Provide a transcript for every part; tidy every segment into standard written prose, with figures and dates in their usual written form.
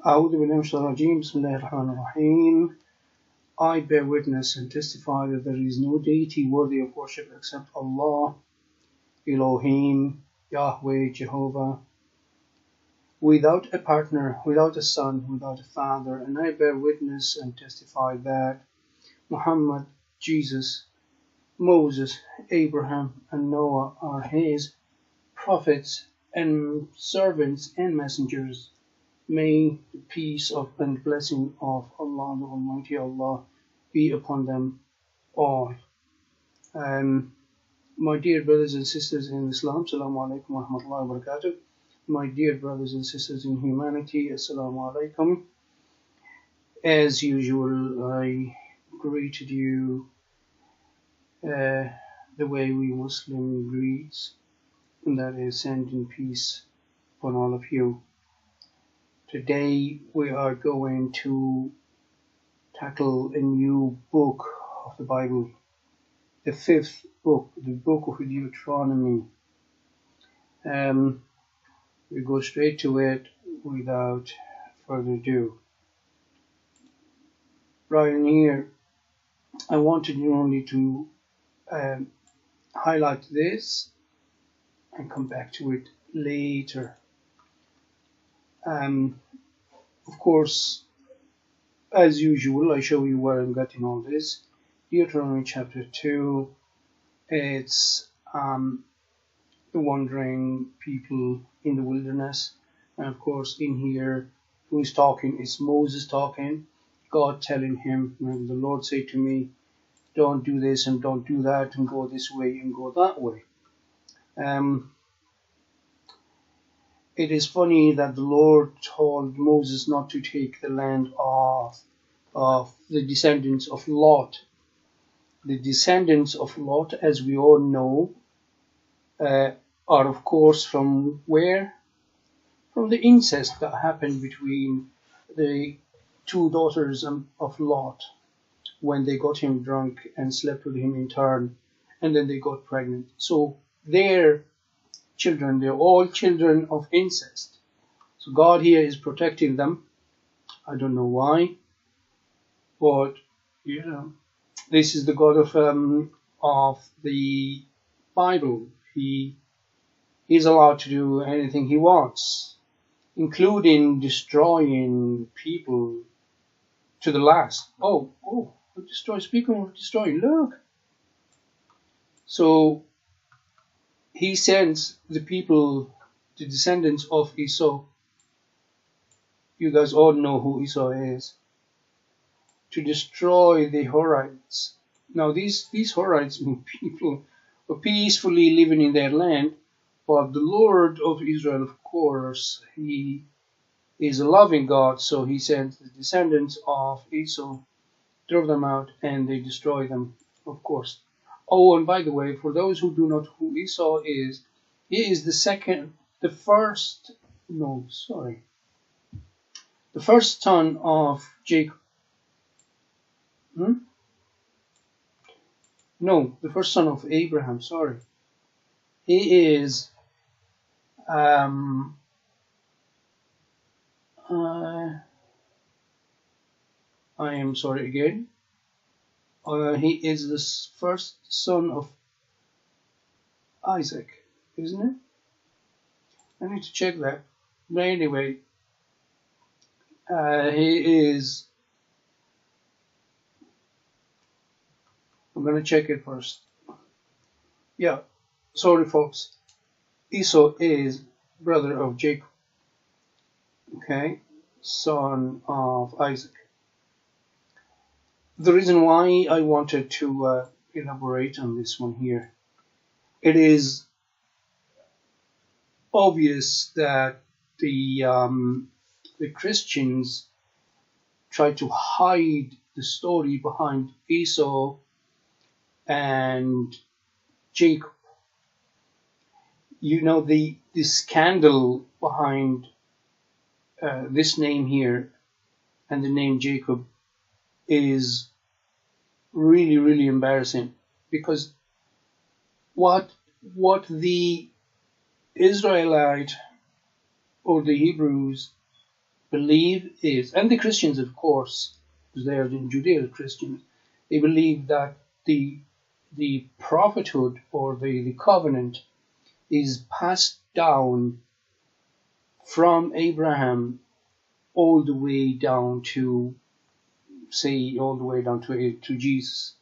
أعوذ بالله من الشيطان الرجيم بسم الله الرحمن الرحيم. I bear witness and testify that there is no deity worthy of worship except Allah, Elohim, Yahweh, Jehovah, without a partner, without a son, without a father, and I bear witness and testify that Muhammad, Jesus, Moses, Abraham, and Noah are his prophets and servants and messengers. May the peace and blessing of Allah, the Almighty Allah, be upon them all. My dear brothers and sisters in Islam, Assalamu alaikum wa rahmatullahi wa barakatuh. My dear brothers and sisters in humanity, Assalamu alaikum. As usual, I greeted you the way we Muslim greets, and that is sending peace upon all of you. Today we are going to tackle a new book of the Bible, the fifth book, the book of Deuteronomy. We go straight to it without further ado. Right in here, I wanted you only to highlight this and come back to it later. Of course, as usual, I show you where I'm getting all this. Deuteronomy Chapter 2, it's the wandering people in the wilderness. And of course, in here, who's talking? It's Moses talking. God telling him, and the Lord said to me, don't do this and don't do that and go this way and go that way. It is funny that the Lord told Moses not to take the land of the descendants of Lot. The descendants of Lot, as we all know, are of course from where? From the incest that happened between the two daughters of Lot when they got him drunk and slept with him in turn, and then they got pregnant. So they're children, they're all children of incest. So God here is protecting them. I don't know why, but you know, this is the God of the Bible. He's allowed to do anything he wants, including destroying people to the last. Oh, destroy. Speaking of destroying, look. So he sends the people, the descendants of Esau. You guys all know who Esau is. To destroy the Horites. Now these Horites people were peacefully living in their land, but the Lord of Israel, of course, he is a loving God, so he sent the descendants of Esau, drove them out, and they destroyed them, of course. Oh, and by the way, for those who do not know who Esau is, he is the first son of Jacob. No, the first son of Abraham, sorry. He is I am sorry again. He is the first son of Isaac, isn't it? I need to check that. But anyway, he is. I'm going to check it first. Yeah, sorry folks. Esau is brother of Jacob. Okay, son of Isaac. The reason why I wanted to elaborate on this one here, it is obvious that the Christians try to hide the story behind Esau and Jacob. You know, the scandal behind this name here and the name Jacob is really, really embarrassing, because what the Israelite or the Hebrews believe is, and the Christians, of course, because they are the Judeo-Christians, they believe that the prophethood or the covenant is passed down from Abraham all the way down to, say, all the way down to Jesus.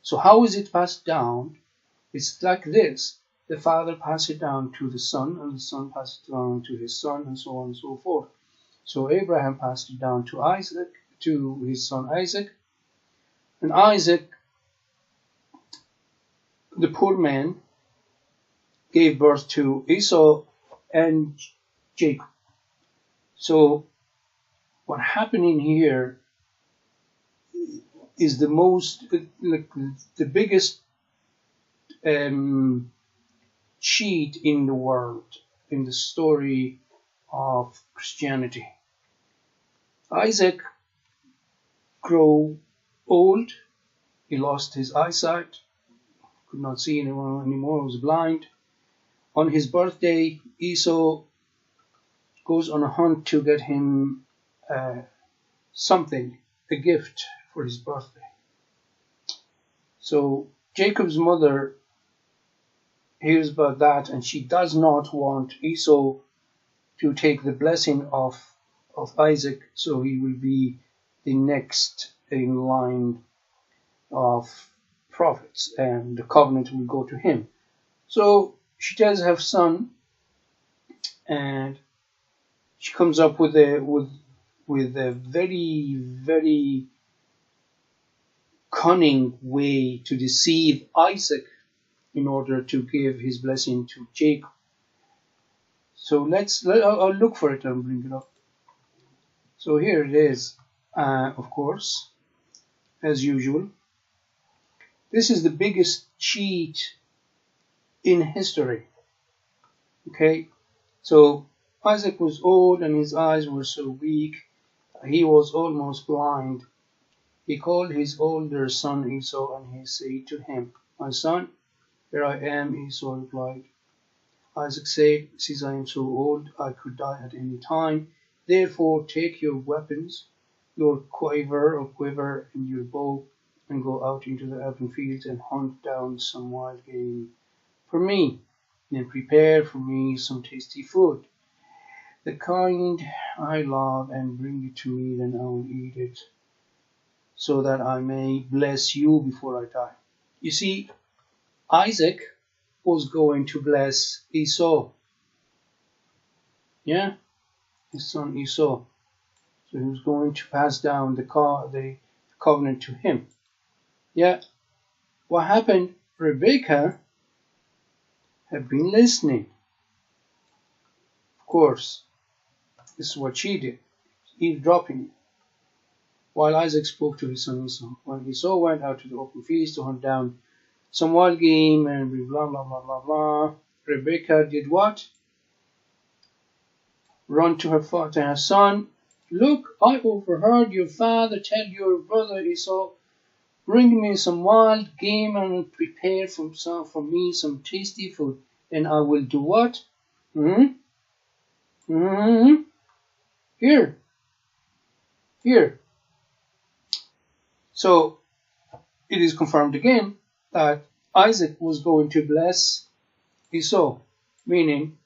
So how is it passed down? It's like this. The father passes it down to the son, and the son passes it down to his son, and so on and so forth. So Abraham passed it down to Isaac, to his son Isaac, and Isaac, the poor man, gave birth to Esau and Jacob. So what happening here is the biggest cheat in the world, in the story of Christianity. Isaac grew old. He lost his eyesight, could not see anyone anymore, was blind. On his birthday, Esau goes on a hunt to get him something, a gift for his birthday. So Jacob's mother hears about that, and she does not want Esau to take the blessing of Isaac, so he will be the next in line of prophets, and the covenant will go to him. So she does have son, and she comes up with a very, very cunning way to deceive Isaac in order to give his blessing to Jacob. So I'll look for it and bring it up. So here it is, of course, as usual. This is the biggest cheat in history. Okay, so Isaac was old and his eyes were so weak, he was almost blind. He called his older son Esau, and he said to him, "My son, here I am," Esau replied. Isaac said, "Since I am so old, I could die at any time. Therefore take your weapons, your quiver, and your bow, and go out into the open fields and hunt down some wild game for me. Then prepare for me some tasty food, the kind I love, and bring it to me. Then I will eat it, so that I may bless you before I die." You see, Isaac was going to bless Esau. Yeah, his son Esau. So he was going to pass down the covenant to him. Yeah, what happened? Rebecca had been listening. Of course, this is what she did, eavesdropping, while Isaac spoke to his son Esau. When Esau went out to the open fields to hunt down some wild game and blah blah blah blah blah, Rebecca did what? Run to her son. "Look, I overheard your father tell your brother Esau, bring me some wild game and prepare for me some tasty food. And I will do what? Here. So it is confirmed again that Isaac was going to bless Esau, meaning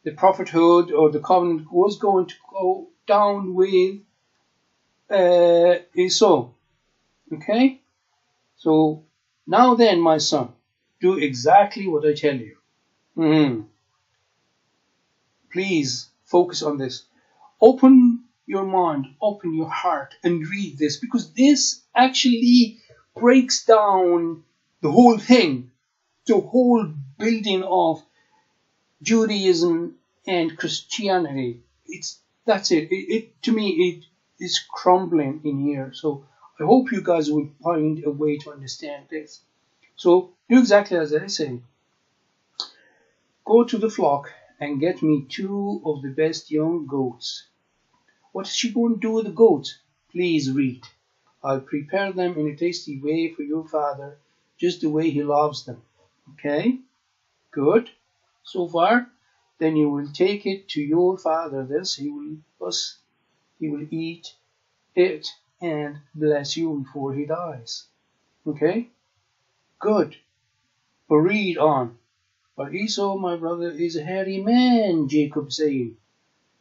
the prophethood or the covenant was going to go down with Esau. Okay? So now then, my son, do exactly what I tell you. Please focus on this. Open your mind, open your heart, and read this, because this actually breaks down the whole thing, the whole building of Judaism and Christianity. That's it. To me, it is crumbling in here. So I hope you guys will find a way to understand this. So do exactly as I say. Go to the flock and get me 2 of the best young goats. What is she going to do with the goats? Please read. I'll prepare them in a tasty way for your father, just the way he loves them. Okay? Good. So far. Then you will take it to your father. Thus he will he will eat it and bless you before he dies. Okay? Good. But read on. But Esau, my brother, is a hairy man, Jacob said.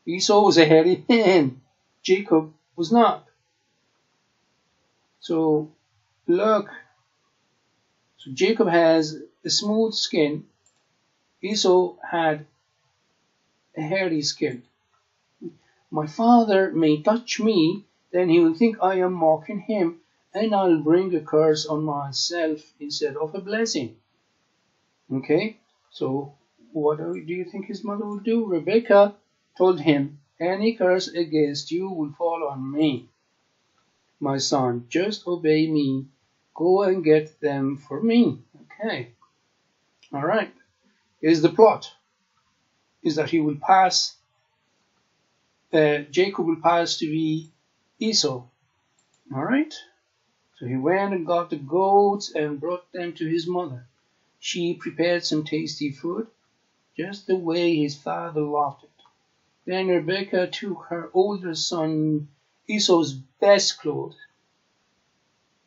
Esau was a hairy man. Jacob was not. So, look. So Jacob has a smooth skin. Esau had a hairy skin. My father may touch me, then he will think I am mocking him, and I'll bring a curse on myself instead of a blessing. Okay? So, what do you think his mother would do? Rebekah told him, any curse against you will fall on me. My son, just obey me. Go and get them for me. Okay. All right. Here's the plot. Is that he will pass, Jacob will pass to be Esau. All right. So he went and got the goats and brought them to his mother. She prepared some tasty food, just the way his father loved it. Then Rebekah took her older son Esau's best clothes,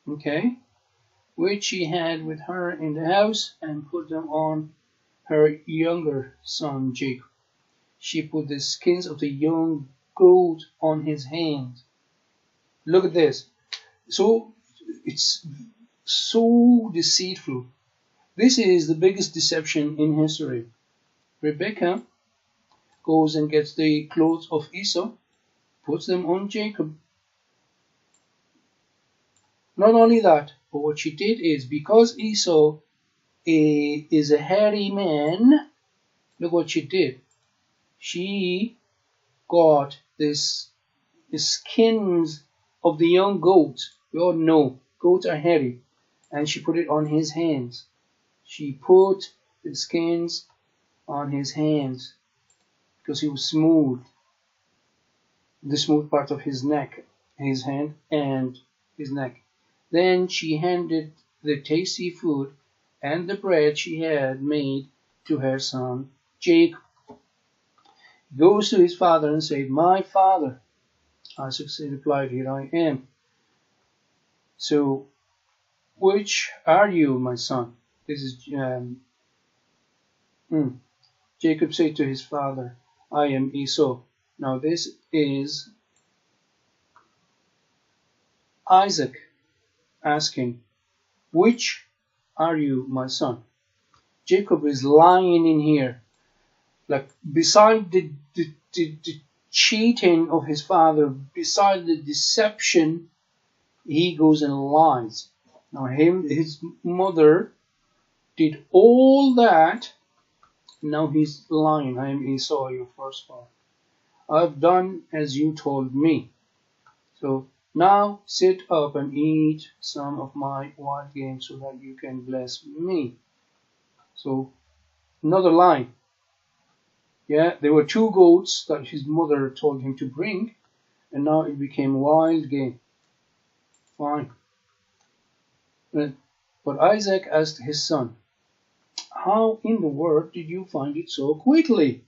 okay, which she had with her in the house, and put them on her younger son Jacob. She put the skins of the young goat on his hands. Look at this. So it's so deceitful. This is the biggest deception in history. Rebekah goes and gets the clothes of Esau, puts them on Jacob. Not only that, but what she did is, because Esau is a hairy man, look what she did. She got the skins of the young goats. We all know goats are hairy. And she put it on his hands. She put the skins on his hands because he was smooth. The smooth part of his neck, his hand, and his neck. Then she handed the tasty food and the bread she had made to her son Jacob. He goes to his father and said, my father. Isaac replied, here I am. So, which are you, my son? This is Jacob said to his father, I am Esau. Now this is Isaac asking, which are you, my son? Jacob is lying in here. Like, beside the cheating of his father, beside the deception, he goes and lies. Now his mother did all that. Now he's lying. I am Esau, your firstborn. I've done as you told me. So now sit up and eat some of my wild game so that you can bless me. So another lie. Yeah, there were 2 goats that his mother told him to bring, and now it became wild game. Fine. But Isaac asked his son, how in the world did you find it so quickly?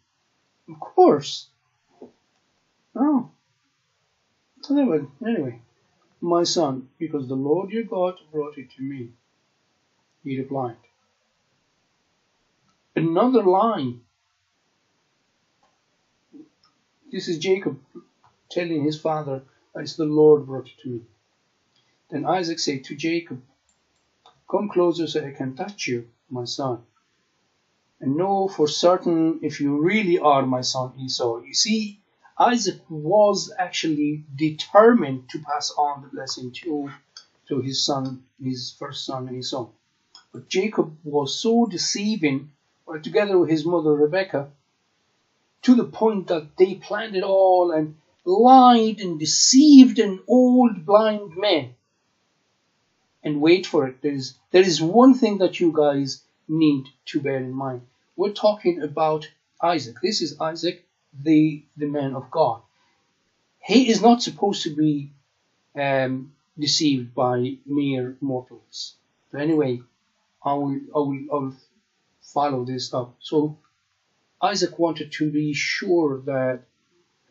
Of course. Oh. Anyway, my son, because the Lord your God brought it to me, he replied. Another lie. This is Jacob telling his father, it's the Lord brought it to me. Then Isaac said to Jacob, come closer so I can touch you, my son, and know for certain if you really are my son Esau. You see, Isaac was actually determined to pass on the blessing to his son, his first son Esau. But Jacob was so deceiving, together with his mother Rebekah, to the point that they planned it all and lied and deceived an old blind man. And wait for it. There is one thing that you guys need to bear in mind. We're talking about Isaac. This is Isaac, the man of God. He is not supposed to be deceived by mere mortals. But anyway, I will follow this up. So Isaac wanted to be sure that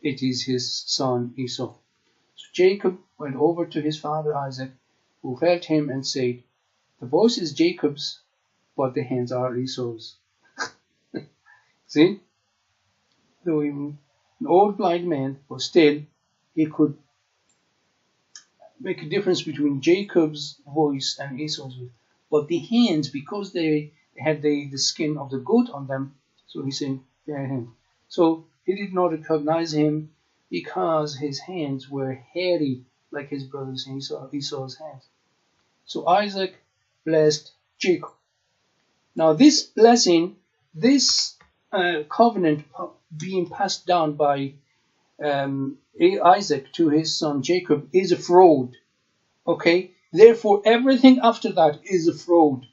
it is his son Esau. So Jacob went over to his father Isaac, who felt him and said, the voice is Jacob's, but the hands are Esau's. See? Though even an old blind man, but still he could make a difference between Jacob's voice and Esau's voice. But the hands, because they had the skin of the goat on them, so he's saying their hand. So he did not recognize him because his hands were hairy like his brother's Esau's hands. So Isaac blessed Jacob. Now this blessing, this covenant being passed down by Isaac to his son Jacob is a fraud. Okay? Therefore, everything after that is a fraud.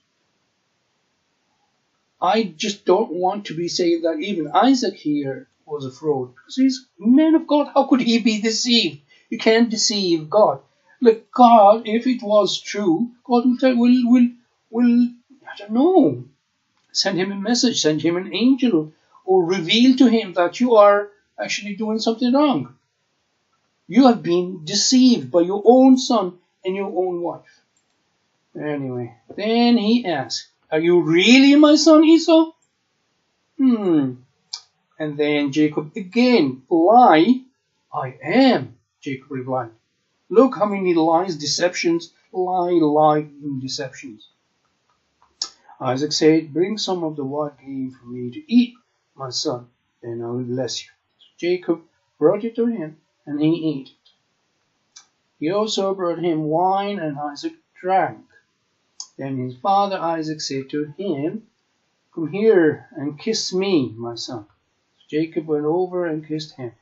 I just don't want to be saying that even Isaac here was a fraud. Because he's a man of God. How could he be deceived? You can't deceive God. Like God, if it was true, God will I don't know, send him a message, send him an angel, or reveal to him that you are actually doing something wrong. You have been deceived by your own son and your own wife. Anyway, then he asked, are you really my son Esau? And then Jacob again, lie, I am, Jacob replied. Look how many lies, deceptions, lie, deceptions. Isaac said, bring some of the wild game for me to eat, my son, then I will bless you. So Jacob brought it to him, and he ate it. He also brought him wine, and Isaac drank. Then his father Isaac said to him, come here and kiss me, my son. So Jacob went over and kissed him.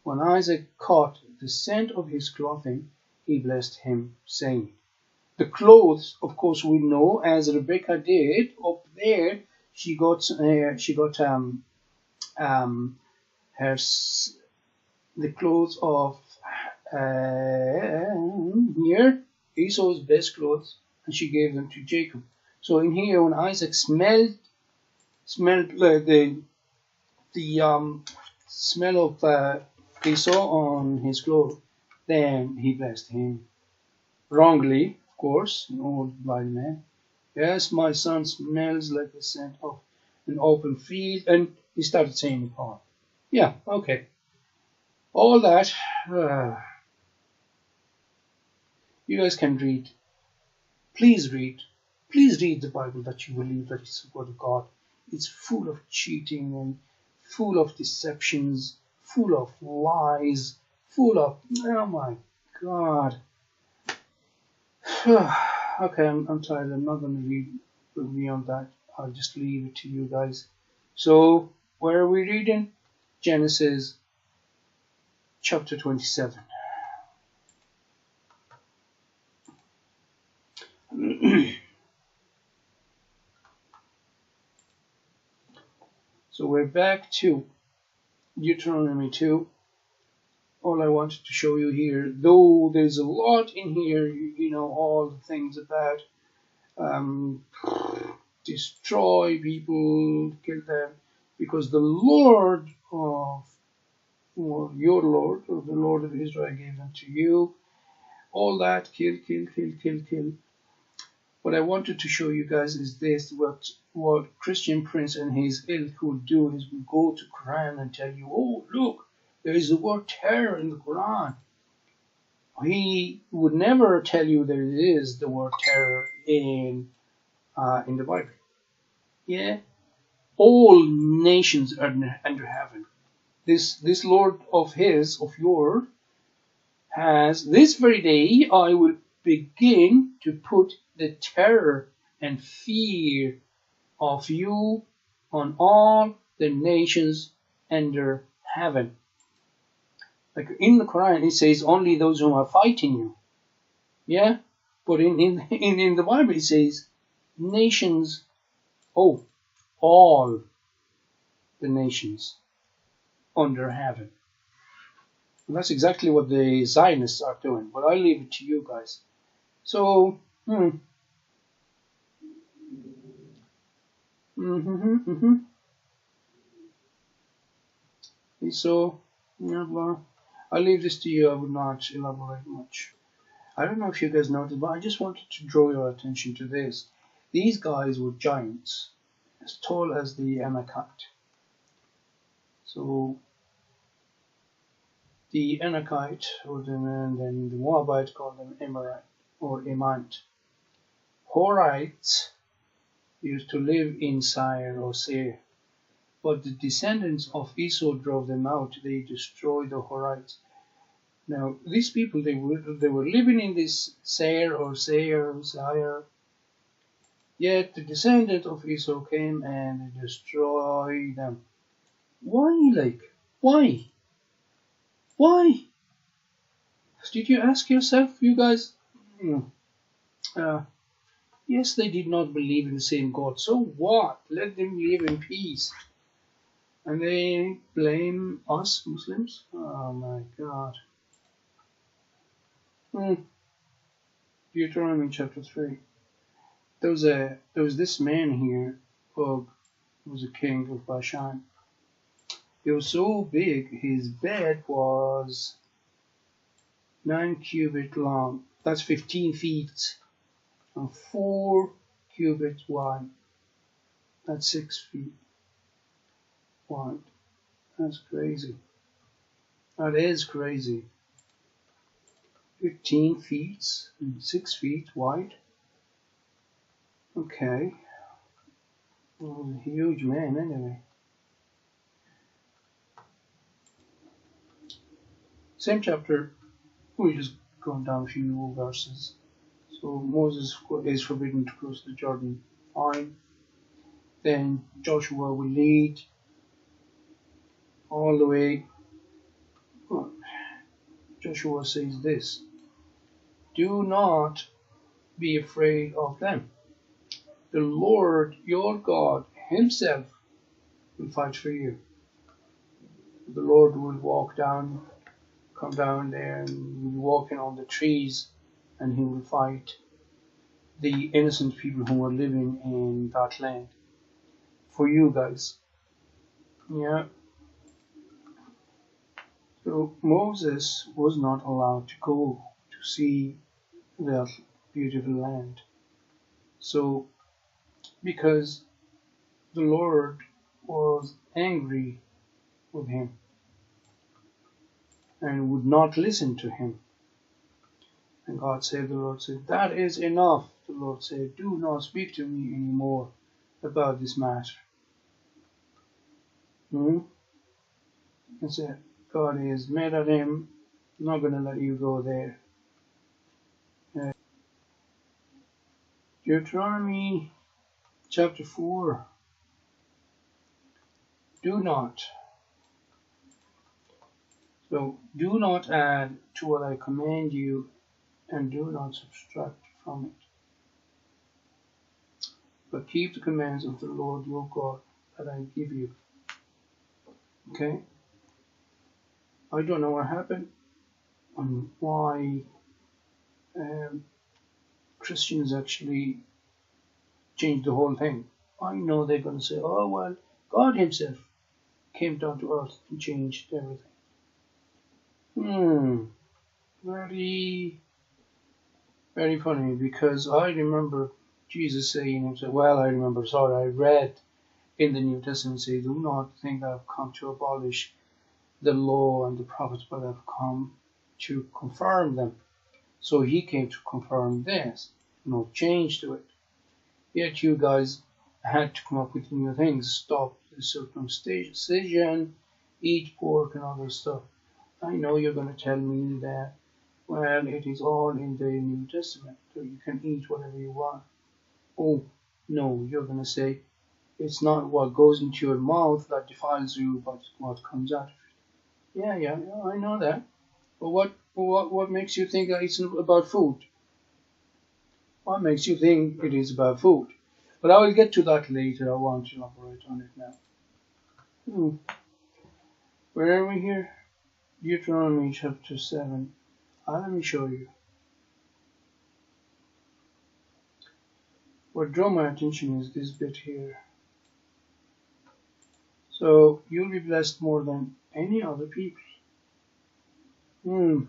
When Isaac caught the scent of his clothing, he blessed him, saying, the clothes, of course, we know, as Rebecca did up there. She got the clothes of here, Esau's best clothes, and she gave them to Jacob. So in here, when Isaac smelled the smell of Esau on his clothes, then he blessed him. Wrongly, of course, an old blind man. Yes, my son smells like the scent of an open field, and he started saying the poem. Yeah, okay. All that, you guys can read. Please read the Bible that you believe that it's the word of God. It's full of cheating and full of deceptions, full of lies, full of, oh my God. Okay, I'm tired. I'm not going to read beyond that. I'll just leave it to you guys. So, where are we reading? Genesis chapter 27. So we're back to Deuteronomy 2. All I wanted to show you here, though there's a lot in here, you know, all the things about destroy people, kill them, because the Lord of, or your Lord, or the Lord of Israel gave them to you. All that, kill. What I wanted to show you guys is this, what Christian Prince and his ilk would do is would go to Quran and tell you, oh, look, there is the word terror in the Quran. He would never tell you there is the word terror in the Bible. Yeah, all nations are under heaven. This Lord of yours, has this very day I will begin to put the terror and fear of you on all the nations under heaven. Like in the Quran, it says only those who are fighting you. Yeah, but in the Bible it says nations. Oh, all the nations under heaven. And that's exactly what the Zionists are doing. But I'll leave it to you guys. So, So Yeah, well, I'll leave this to you. I would not elaborate much. I don't know if you guys noticed, but I just wanted to draw your attention to this. These guys were giants, as tall as the Amalekite. So the Amalekite, or then the Moabite called them Emirate or Emant. Horites used to live in Seir or Seir, but the descendants of Esau drove them out. They destroyed the Horites. Now these people they were living in this Seir or Seir, yet the descendant of Esau came and they destroyed them. Why, like? Why? Why? Did you ask yourself, you guys? Yes, they did not believe in the same God. So what? Let them live in peace. And they blame us Muslims? Oh my God. Deuteronomy Chapter 3. There was this man here, Og, who was a king of Bashan. He was so big, his bed was 9 cubits long. That's 15 feet. And 4 cubits wide. That's 6 feet wide. That's crazy. That is crazy. 15 feet and 6 feet wide. Okay. Well, a huge man anyway. Same chapter. We just going down a few verses. So Moses is forbidden to cross the Jordan. Fine. Then Joshua will lead all the way. Joshua says this: do not be afraid of them. The Lord your God himself will fight for you. The Lord will come down there and will be walking on the trees, and he will fight the innocent people who are living in that land for you guys. Yeah. So Moses was not allowed to go to see that beautiful land. So because the Lord was angry with him and would not listen to him. And the Lord said, that is enough. The Lord said, do not speak to me anymore about this matter. And said, God is mad at him. I'm not going to let you go there. Deuteronomy Chapter 4. Do not add to what I command you, and do not subtract from it. But keep the commands of the Lord your God that I give you. Okay? I don't know what happened and why Christians actually changed the whole thing. I know they're going to say, oh, well, God himself came down to earth and changed everything. Very, very funny, because I remember Jesus saying himself, I read in the New Testament say, do not think I've come to abolish the law and the prophets, but I've come to confirm them. So he came to confirm this, no change to it. Yet you guys had to come up with new things, stop the circumcision, eat pork and other stuff. I know you're going to tell me that, well, it is all in the New Testament, so you can eat whatever you want. Oh, no, you're going to say, it's not what goes into your mouth that defiles you, but what comes out of it. Yeah, I know that. But what makes you think that it's about food? What makes you think it is about food? But I will get to that later. I want to elaborate on it now. Where are we here? Deuteronomy Chapter 7. Let me show you. What drew my attention is this bit here. So you'll be blessed more than any other people. Hmm.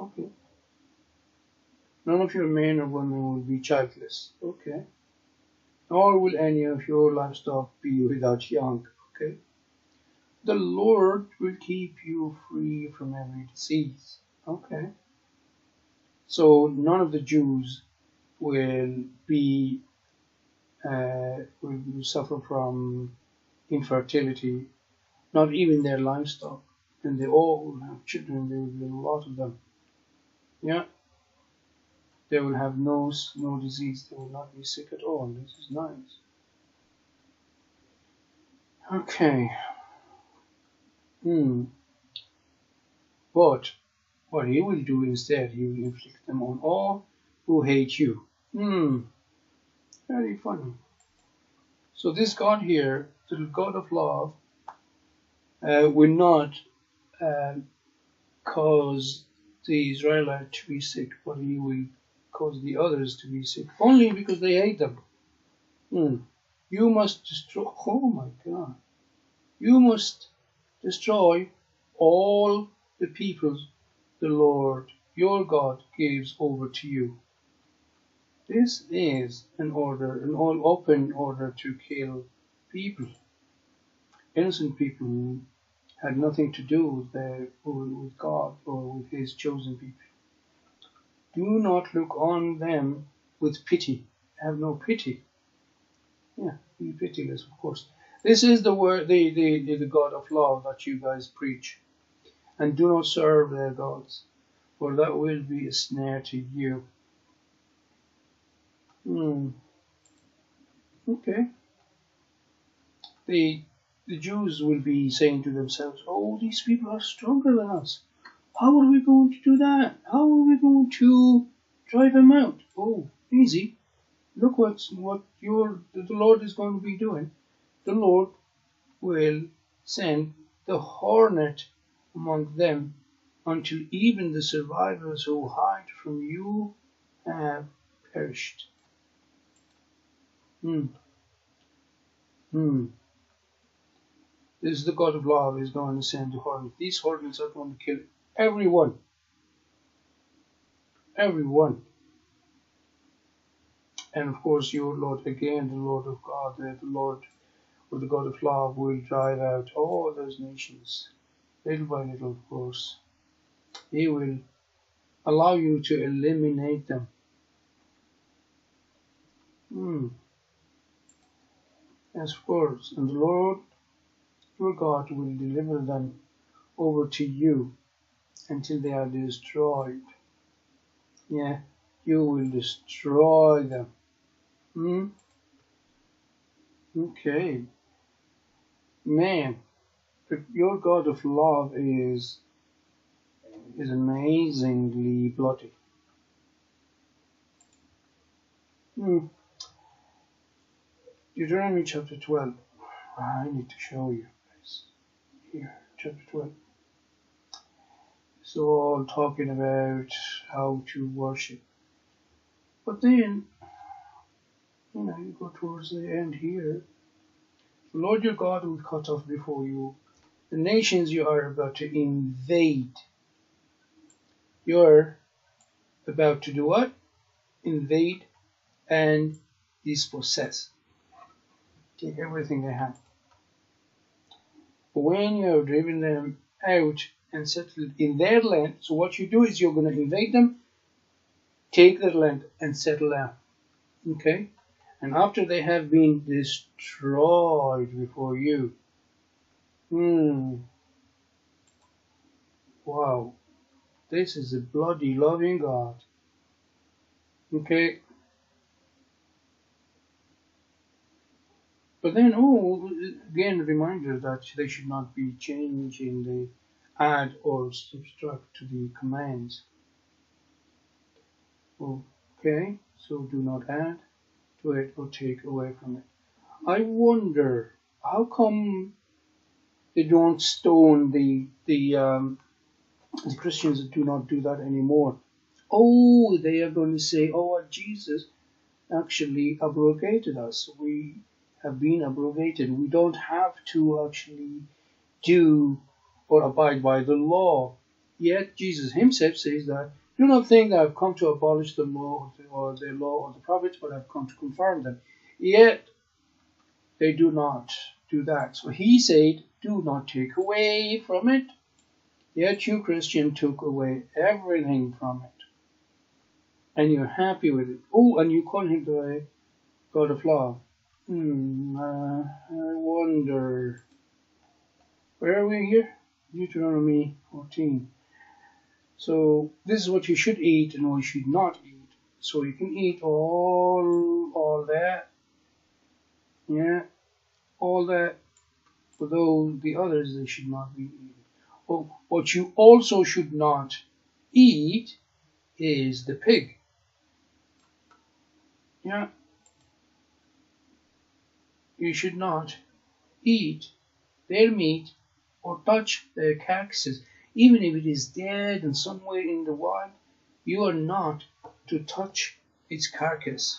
Okay. None of your men or women will be childless. Okay. Nor will any of your livestock be without young. Okay. The Lord will keep you free from every disease. Okay. So none of the Jews will be will suffer from infertility, not even their livestock. And they all have children. There will be a lot of them. Yeah. They will have no disease. They will not be sick at all. This is nice. Okay. Hmm. But what he will do instead, he will inflict them on all who hate you. Hmm. Very funny. So this God here, the God of love, will not uh, cause the Israelites to be sick, but he will cause the others to be sick only because they hate them. Hmm. You must destroy. Oh my God! You must destroy all the peoples the Lord your God gives over to you. This is an order, an all open order to kill people, innocent people who had nothing to do with God or with His chosen people. Do not look on them with pity. Have no pity. Yeah, be pitiless, of course. This is the word, the God of love that you guys preach. And do not serve their gods, for that will be a snare to you. Hmm. Okay. The the Jews will be saying to themselves, "Oh, these people are stronger than us. How are we going to do that? How are we going to drive them out? Oh, easy. Look the Lord is going to be doing. The Lord will send the hornet among them until even the survivors who hide from you have perished." Hmm. Hmm. This is the God of love is going to send the hornets. These hornets are going to kill everyone. Everyone. And of course, your Lord, again, the Lord of God, the Lord or the God of love will drive out all those nations, little by little, of course. He will allow you to eliminate them. Hmm. Yes, of course. And the Lord, your God, will deliver them over to you until they are destroyed. Yeah, you will destroy them. Hmm. Okay. Man, your God of love is amazingly bloody. Hmm. Deuteronomy chapter 12. I need to show you guys. Here, chapter 12. So all talking about how to worship. But then, you go towards the end here. The Lord your God will cut off before you the nations you are about to invade. You're about to do what? Invade and dispossess. Take everything they have. But when you have driven them out and settled in their land, so what you do is you're going to invade them, take their land, and settle down. Okay? And after they have been destroyed before you, wow, this is a bloody loving God. Okay? But then, again, a reminder that they should not be changing the add or subtract to the commands. Okay, so do not add to it or take away from it. I wonder how come they don't stone the Christians that do not do that anymore. Oh, they are going to say, "Oh, Jesus actually abrogated us. We have been abrogated. We don't have to actually do or abide by the law. Yet Jesus himself says that, do not think that I have come to abolish the law or the prophets, but I have come to confirm them. Yet they do not do that. So he said, do not take away from it. Yet you, Christian, took away everything from it. And you're happy with it. Oh, and you call him the God of love. I wonder. Where are we here? Deuteronomy 14. So this is what you should eat and what you should not eat. So you can eat all that. Yeah. All that. Although the others, they should not be eaten. Oh, what you also should not eat is the pig. Yeah. You should not eat their meat or touch their carcasses. Even if it is dead and somewhere in the wild, you are not to touch its carcass.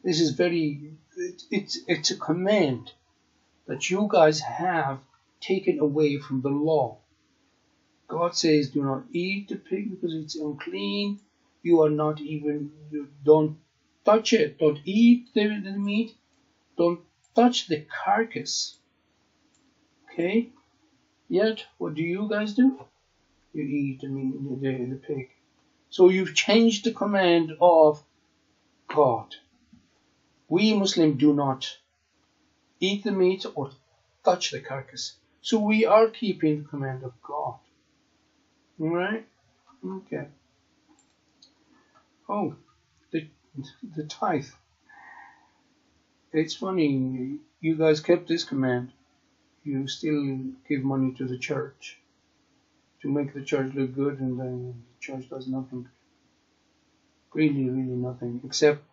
This is it's a command that you guys have taken away from the law. God says, do not eat the pig because it's unclean. You don't touch it. Don't eat the meat. Don't touch the carcass. Okay? Yet, what do you guys do? You eat the meat, the pig. So you've changed the command of God. We Muslims do not eat the meat or touch the carcass. So we are keeping the command of God. Alright? Okay. Oh, the tithe. It's funny, you guys kept this command. You still give money to the church to make the church look good, and then the church does nothing. Really nothing, except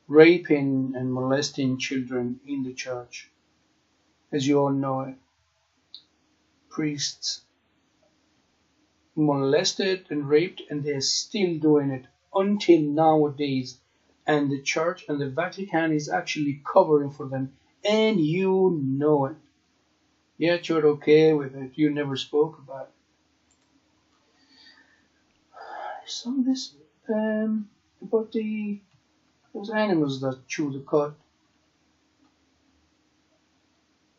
raping and molesting children in the church. As you all know it, priests molested and raped, and they're still doing it until nowadays. And the church and the Vatican is actually covering for them, and you know it. Yet you're okay with it. You never spoke about it. I saw this about those animals that chew the cud.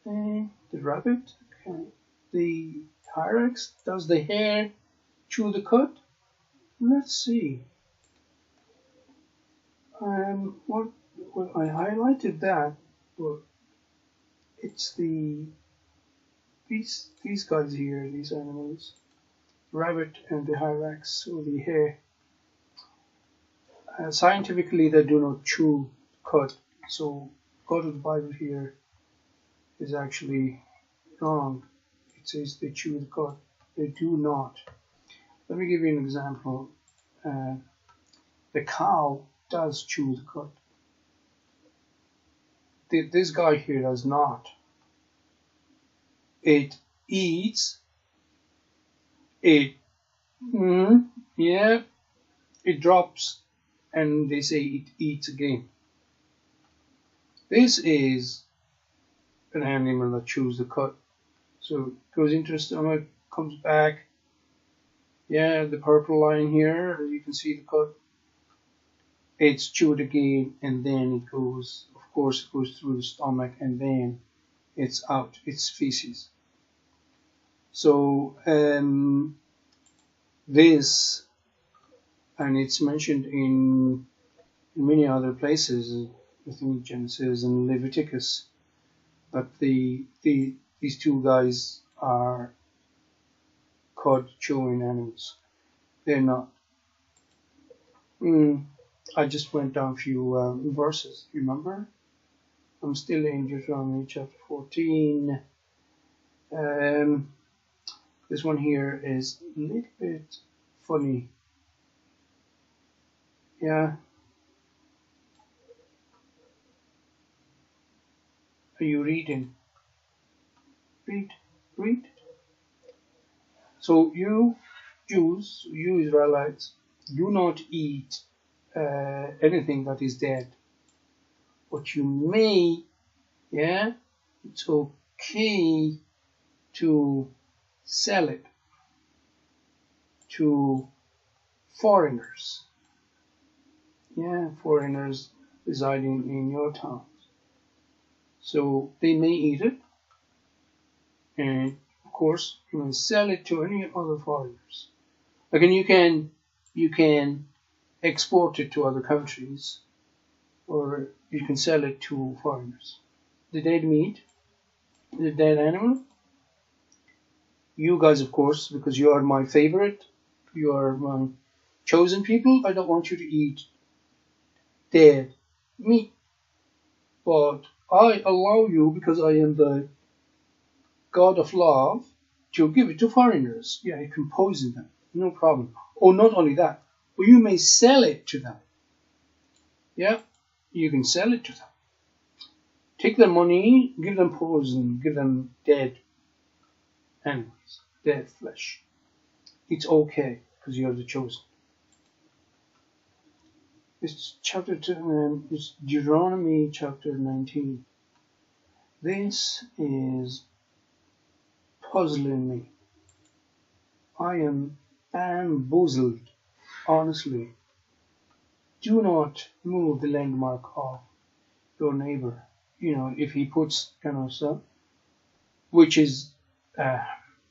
The rabbit, okay. The hyrax, does the hare chew the cud? Let's see. Well, I highlighted that, but it's these guys here, these animals, rabbit and the hyrax or the hare. Scientifically, they do not chew cud. So God of the Bible here is actually wrong. It says they chew the cud. They do not. Let me give you an example. The cow does chew the cud. This guy here does not. It eats. It drops, and they say it eats again. This is an animal that chews the cud. So it goes into the stomach, comes back. Yeah, the purple line here, you can see the cud. It's chewed again, and then it goes, of course, it goes through the stomach, and then it's out. It's feces. So this, and it's mentioned in many other places, I think Genesis and Leviticus, but these two guys are cud chewing animals. They're not. I just went down a few verses, remember? I'm still in Deuteronomy Chapter 14. This one here is a little bit funny. Yeah. Are you reading? Read. So you Jews, you Israelites, do not eat anything that is dead. But you may, it's okay to sell it to foreigners. Yeah, foreigners residing in your town. So they may eat it, and of course you can sell it to any other foreigners. Again, you can export it to other countries, or you can sell it to foreigners. The dead meat, the dead animal. You guys, of course, because you are my favorite, you are my chosen people. I don't want you to eat dead meat, but I allow you, because I am the God of love, to give it to foreigners. Yeah, you can poison them, no problem. Or not only that, but you may sell it to them. Yeah, you can sell it to them. Take their money, give them poison, give them dead animals, dead flesh. It's okay, because you're the chosen. It's it's Deuteronomy chapter 19. This is puzzling me. I am bamboozled, honestly. Do not move the landmark of your neighbor. If he puts kind of stuff, which is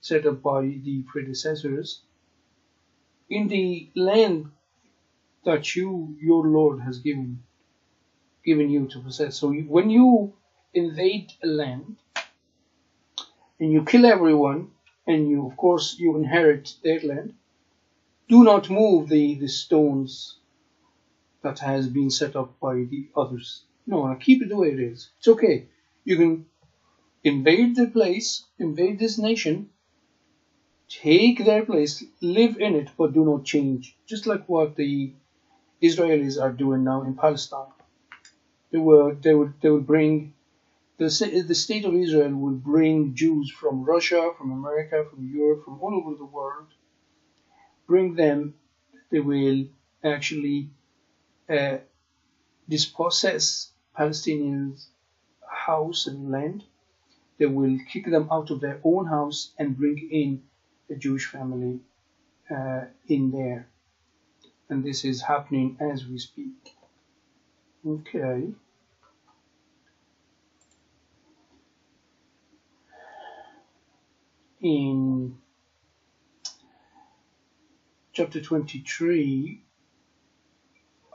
set up by the predecessors, in the land that your Lord has given you to possess. So when you invade a land and you kill everyone, and of course you inherit their land, do not move the stones that has been set up by the others. No, keep it the way it is. It's okay. You can invade the place, invade this nation, take their place, live in it, but do not change. Just like what the Israelis are doing now in Palestine. They would bring the state of Israel will bring Jews from Russia, from America, from Europe, from all over the world. Bring them. They will actually dispossess Palestinians' house and land. They will kick them out of their own house and bring in a Jewish family in there. And this is happening as we speak. Okay. In chapter 23,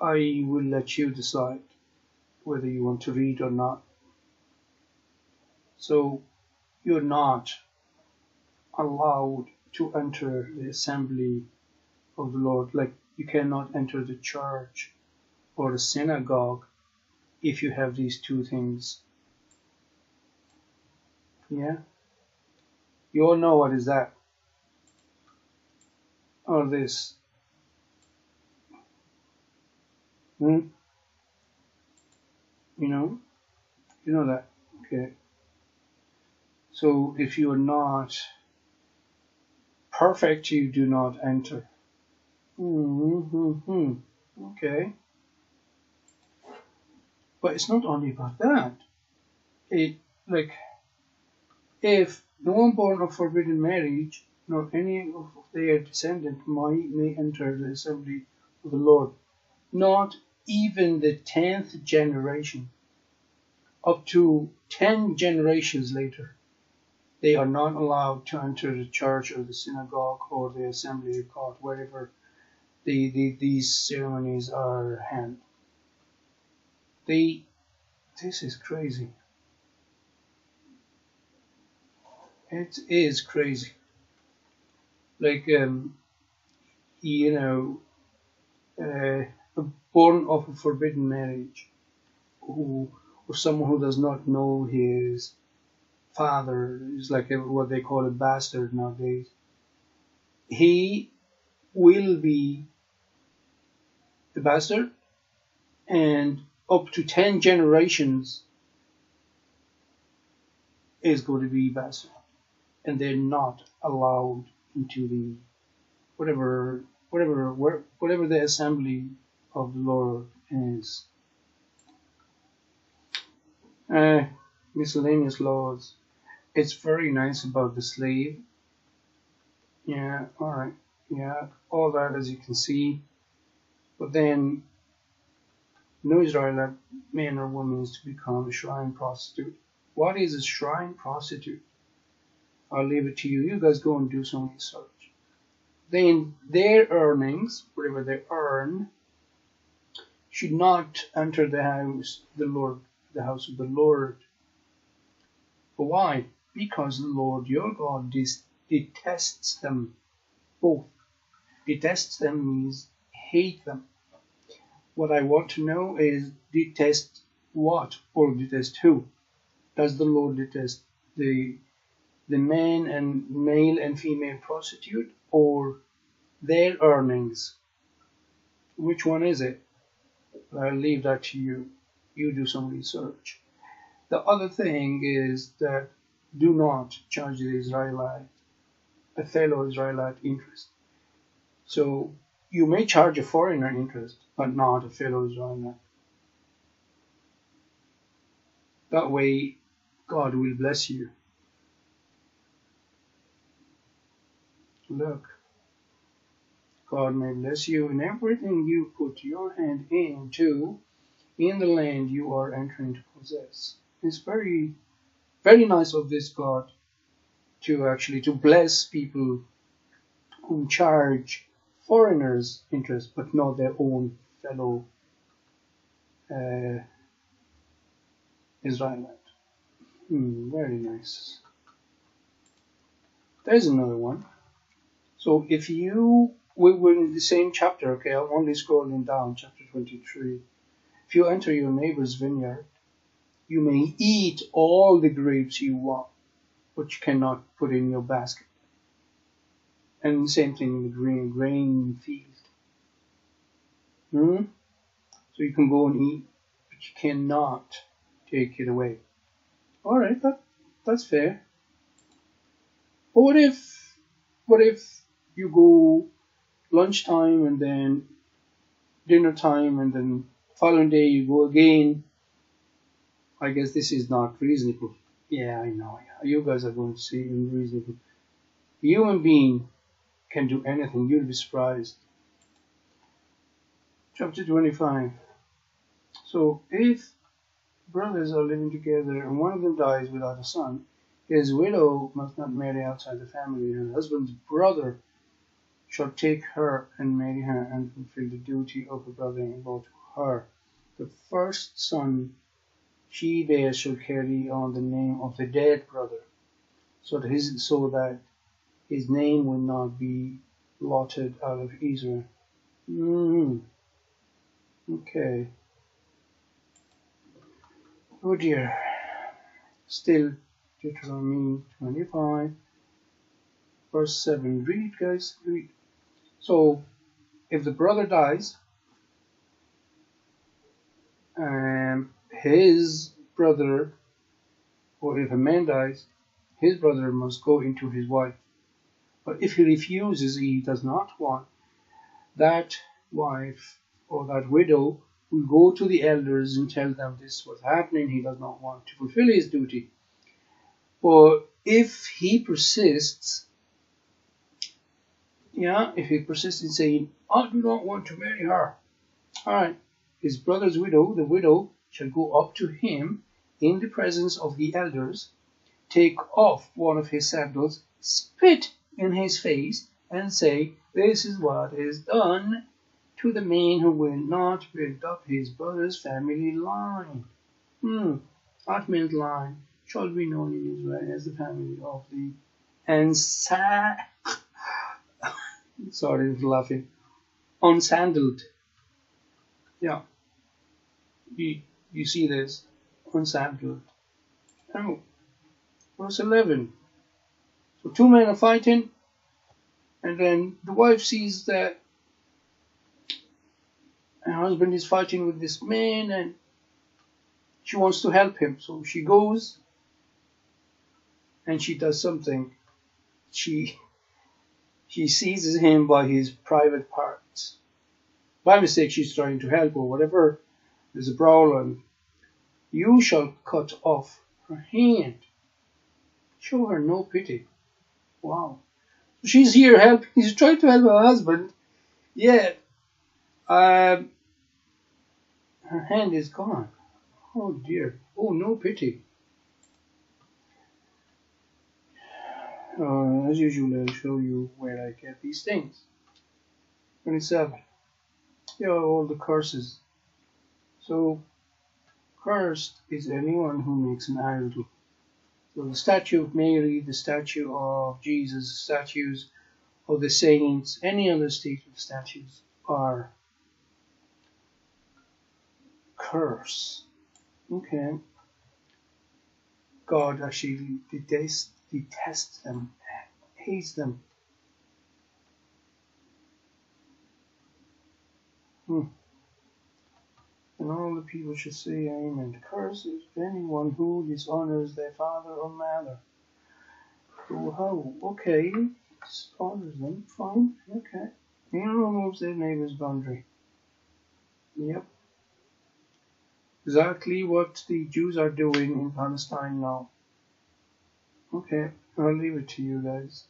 I will let you decide whether you want to read or not. So you're not allowed to enter the assembly of the Lord. Like you cannot enter the church or the synagogue if you have these two things. Yeah? You all know what is that. Or this. You know that. Okay. So if you are not perfect, you do not enter. Okay. But it's not only about that. If no one born of forbidden marriage, nor any of their descendants may enter the assembly of the Lord, not even the 10th generation, up to 10 generations later, they are not allowed to enter the church or the synagogue or the assembly of God, wherever these ceremonies are held. This is crazy. It is crazy. Born of a forbidden marriage, or someone who does not know his father, is like what they call a bastard nowadays. He will be the bastard, and up to 10 generations is going to be bastard, and they're not allowed into the whatever the assembly of the Lord is. Miscellaneous laws. It's very nice about the slave. Yeah, alright. Yeah, all that as you can see. But then no Israelite man or woman is to become a shrine prostitute. What is a shrine prostitute? I'll leave it to you. You guys go and do some research. Then their earnings, whatever they earn, should not enter the house of the Lord. For why? Because the Lord your God detests them both. Detests them means hate them. What I want to know is detest what or detest who? Does the Lord detest the male and female prostitute or their earnings? Which one is it? I'll leave that to you. You do some research. The other thing is that do not charge the Israelite, a fellow Israelite interest. So you may charge a foreigner interest, but not a fellow Israelite. That way, God will bless you. Look, God may bless you in everything you put your hand into in the land you are entering to possess. It's very, very nice of this God to bless people who charge foreigners interest, but not their own fellow Israelite. Very nice. There's another one. So if we're in the same chapter, okay, I'm only scrolling down, chapter 23. If you enter your neighbor's vineyard, you may eat all the grapes you want, but you cannot put in your basket. And the same thing in the grain field. So you can go and eat, but you cannot take it away. Alright, that's fair. But what if you go lunchtime and then dinner time and then following day you go again? I guess this is not reasonable. Yeah, I know. Yeah. You guys are going to say unreasonable. A human being can do anything. You'll be surprised. Chapter 25. So if brothers are living together and one of them dies without a son, his widow must not marry outside the family. Her husband's brother shall take her and marry her and fulfill the duty of a brother-in-law to her. The first son she bears shall carry on the name of the dead brother, so that his name will not be blotted out of Israel. Okay. Oh dear. Still Deuteronomy 25, verse 7. Read, guys, read. So, if the brother dies, his brother, or if a man dies, his brother must go into his wife. But if he refuses, he does not want, that wife or that widow will go to the elders and tell them this was happening. He does not want to fulfill his duty. But if he persists, in saying, I do not want to marry her, alright, his brother's widow, the widow, shall go up to him in the presence of the elders, take off one of his sandals, spit in his face, and say, this is what is done to the man who will not build up his brother's family line. That man's line shall be known in Israel as the family of the sorry for laughing. Unsandaled. Yeah. You see this? Unsandaled. Now, verse 11. So two men are fighting, and then the wife sees that her husband is fighting with this man, and she wants to help him. So she goes, and she does something. She seizes him by his private parts. By mistake, she's trying to help or whatever. There's a brawl, and you shall cut off her hand. Show her no pity. Wow. She's here helping. She's trying to help her husband. Yeah. Her hand is gone. Oh dear. Oh, no pity. As usual, I'll show you where I get these things. 27. Here are all the curses. So, cursed is anyone who makes an idol. So the statue of Mary, the statue of Jesus, statues of the saints, any other stated statues are cursed. Okay. God actually detests them, hates them. And all the people should say amen. Cursed is anyone who dishonors their father or mother. So how? Okay, dishonors them, fine, okay. Removes their neighbor's boundary. Yep. Exactly what the Jews are doing in Palestine now. Okay, I'll leave it to you guys.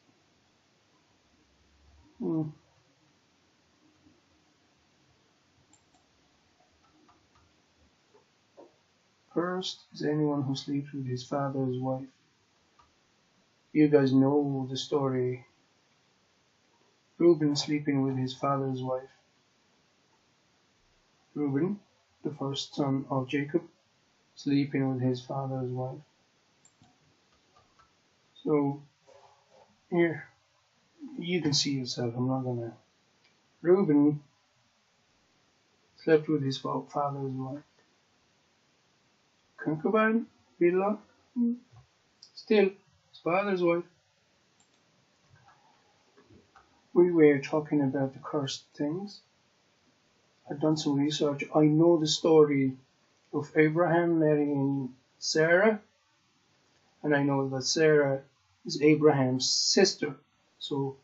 Cursed is anyone who sleeps with his father's wife. You guys know the story. Reuben sleeping with his father's wife. Reuben, the first son of Jacob, sleeping with his father's wife. So, here, you can see yourself. I'm not gonna. Reuben slept with his father's wife. Concubine, Bilhah, still his father's wife. We were talking about the cursed things. I've done some research. I know the story of Abraham marrying Sarah, and I know that Sarah is Abraham's sister. So,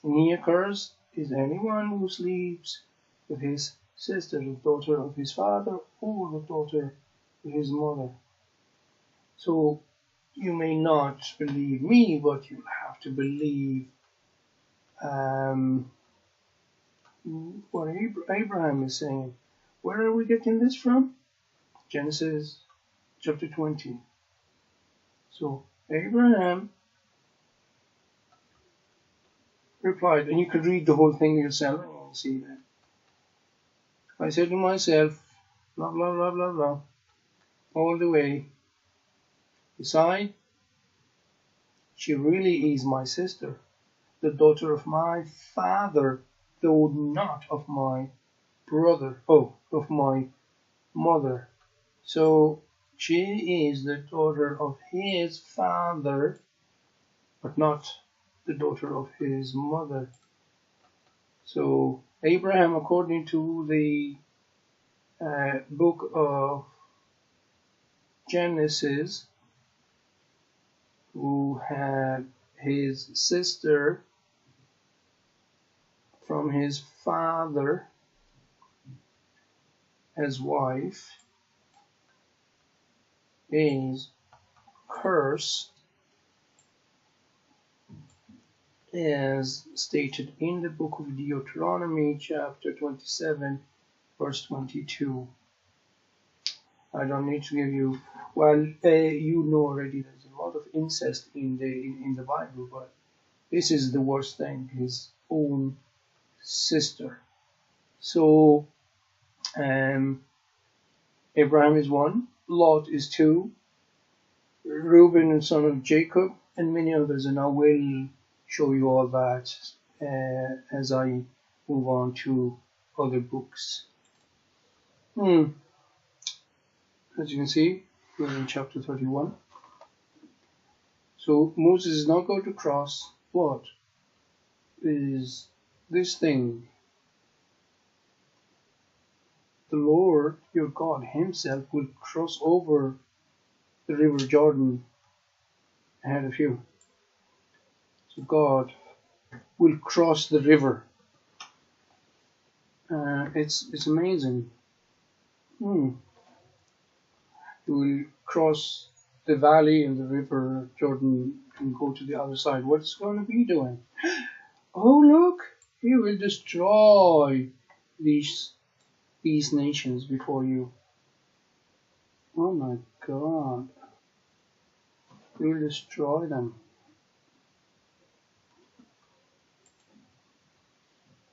in here, cursed is anyone who sleeps with his sister, the daughter of his father, or the daughter of his mother. So, you may not believe me, but you have to believe what Abraham is saying. Where are we getting this from? Genesis chapter 20. So, Abraham replied, and you could read the whole thing yourself and you'll see that. I said to myself, blah, blah, blah, blah, blah, all the way. Beside, she really is my sister, the daughter of my father, though not of my brother, of my mother. So she is the daughter of his father, but not the daughter of his mother. So Abraham, according to the book of Genesis, who had his sister from his father as wife, is cursed as stated in the book of Deuteronomy Chapter 27 verse 22. I don't need to give you, you know already there's a lot of incest in the Bible, but this is the worst thing, his own sister. So Abraham is one, Lot is two, Reuben, son of Jacob, and many others, and I will show you all that as I move on to other books. As you can see, we're in chapter 31. So Moses is not going to cross what is this thing. The Lord your God himself will cross over the river Jordan ahead of you. So God will cross the river. It's amazing. He will cross the valley and the river Jordan can go to the other side, what's going to be doing? Oh, look, he will destroy these nations before you. Oh my God. He will destroy them.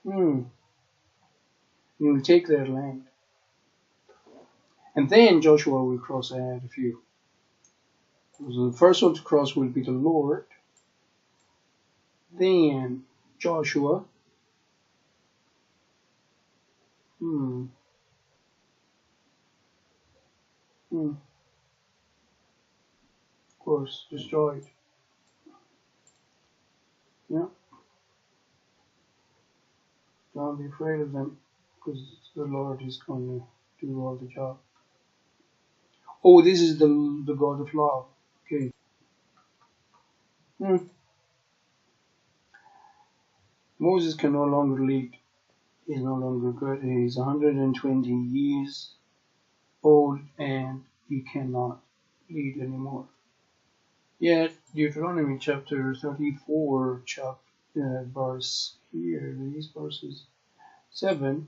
He will take their land. And then Joshua will cross ahead of you. So the first one to cross will be the Lord. Then Joshua. Of course, destroyed. Yeah. Don't be afraid of them, because the Lord is going to do all the job. Oh, this is the God of love. Okay. Moses can no longer lead. He's no longer good. He's 120 years old and he cannot lead anymore. Yet Deuteronomy chapter 34, verse here, these verses 7,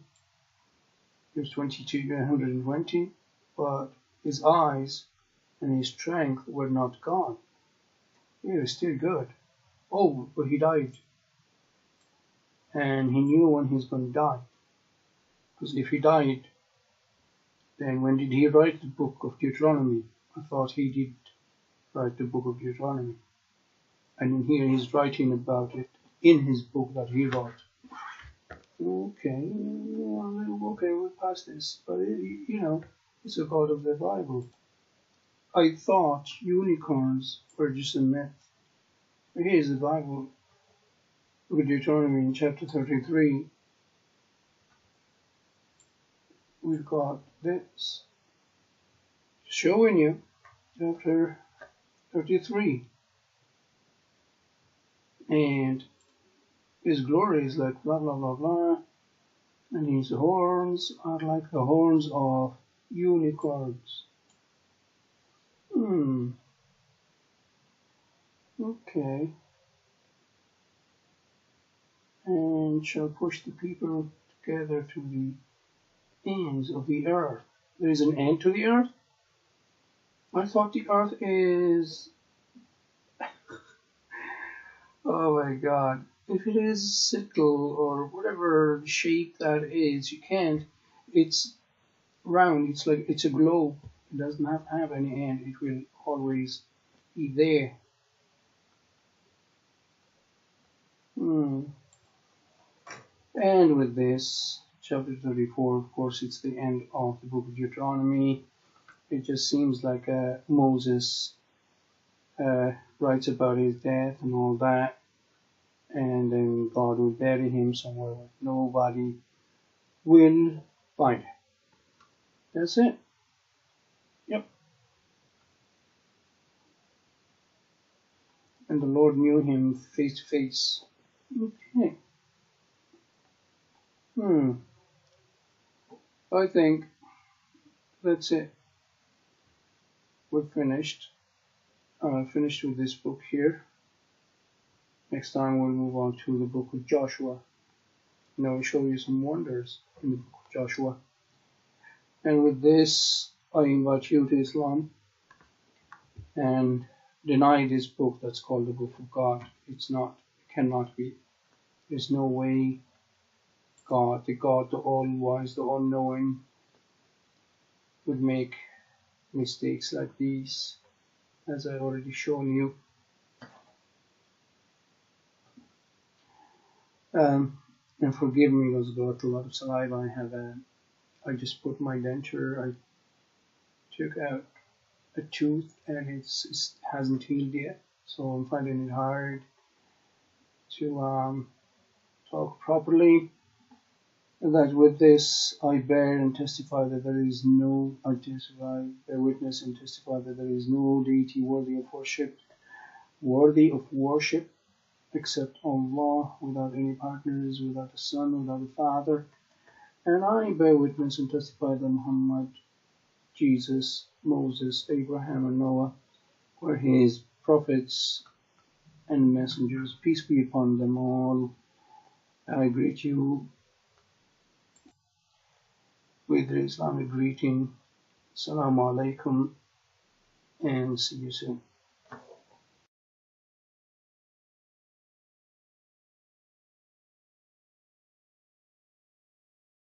verse 22 to 120, but his eyes and his strength were not gone. He was still good. Oh, but he died. And he knew when he's going to die. Because if he died, then when did he write the book of Deuteronomy? I thought he did write the book of Deuteronomy. And in here he's writing about it in his book that he wrote. Okay, we'll pass this. But, it's a God of the Bible. I thought unicorns were just a myth. But here's the Bible. Look at Deuteronomy in chapter 33. We've got this. Showing you chapter 33. And his glory is like blah blah blah blah. And his horns are like the horns of unicorns. Okay. And shall push the people together to the ends of the earth. There is an end to the earth? I thought the earth is... Oh my God. If it is sickle or whatever shape that is, you can't. It's round. It's like it's a globe. It doesn't have any end. It will always be there. And with this, chapter 34, of course, it's the end of the book of Deuteronomy. It just seems like Moses writes about his death and all that. And then God will bury him somewhere where nobody will find him. That's it. Yep. And the Lord knew him face to face. Okay. I think that's it. We're finished. Finished with this book here. Next time we'll move on to the book of Joshua. And I will show you some wonders in the book of Joshua. And with this, I invite you to Islam and deny this book that's called the Book of God. It's not, it cannot be. There's no way God, the all-wise, the all-knowing, would make mistakes like these, as I already shown you. And forgive me, because I got a lot of saliva. I just put my denture. I took out a tooth and it hasn't healed yet, so I'm finding it hard to talk properly. And that with this I bear and testify that there is no, I bear witness and testify that there is no deity worthy of worship except Allah, without any partners, without a son, without a father. And I bear witness and testify that Muhammad, Jesus, Moses, Abraham, and Noah were his prophets and messengers. Peace be upon them all. I greet you with the Islamic greeting. Assalamu alaikum, and see you soon.